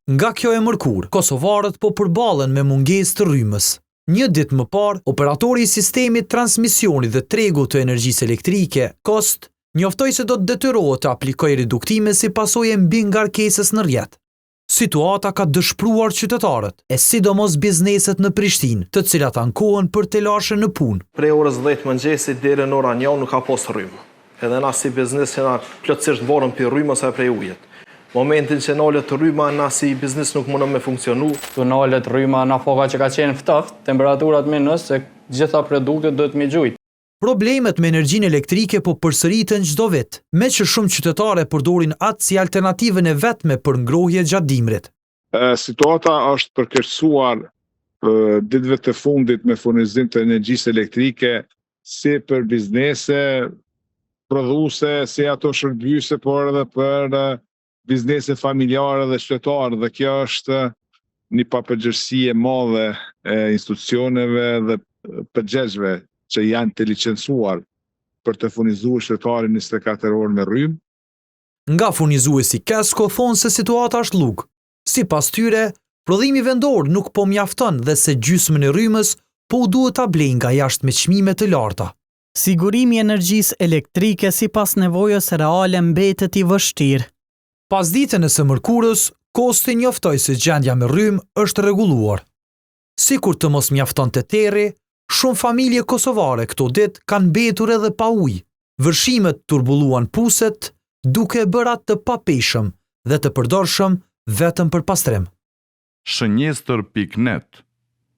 Nga kjo e mërkur, kosovarët po përballen me mungesë të rrymës. Një ditë më parë, operatori i sistemit transmisioni dhe tregu të energjisë elektrike, KOST, njoftoi se do të detyrohet të aplikojë reduktime si pasojë mbi ngarkesës në rrjet. Situata ka dëshpëruar qytetarët, e sidomos bizneset në Prishtinë, të cilat ankohen për të lashë në punë. Prej orës 10 mëngjesit deri në orën 1 nuk ka pas rrymë. Edhe na si biznes që na plotësisht vorëm për rrymës e prej ujit. Momentin që nalet rryma, na si biznes nuk mundëm me funksionu. Tu nalet rryma na foka që ka qenë ftoft, temperaturat minus, se gjitha produktet do të migjujt. Problemet me energjinë elektrike po përsëriten çdo vit, me që shumë qytetare përdorin atë si alternativën e vetme për ngrohje gjatë dimrit. Situata është përkeqësuar ditëve të fundit me furnizim të energjisë elektrike si për biznese, prodhuese, si ato shërbyese, por edhe për biznese familjare dhe qytetarë, dhe kjo është një papërgjegjësi e madhe e institucioneve dhe përgjegjësve që janë të licencuar për të furnizuar qytetarin 24 orë me rrymë. Nga furnizuesi Kesko thonë se situata është lugë. Sipas tyre, prodhimi vendor nuk po mjafton dhe se gjysmën e rrymës po duhet ta blejë nga jashtë me çmime të larta. Sigurimi i energjisë elektrike sipas nevojës reale mbetet i vështirë. Pas ditën e së mërkurës, Kosti njoftoi se gjendja me rrymë është rregulluar. Sikur të mos mjaftonte terri, shumë familje kosovare këto ditë kanë mbetur edhe pa ujë. Vërshimet turbulluan puset, duke bërë atë të papeshëm dhe të përdorshëm vetëm për pastrim. Shënjestër.net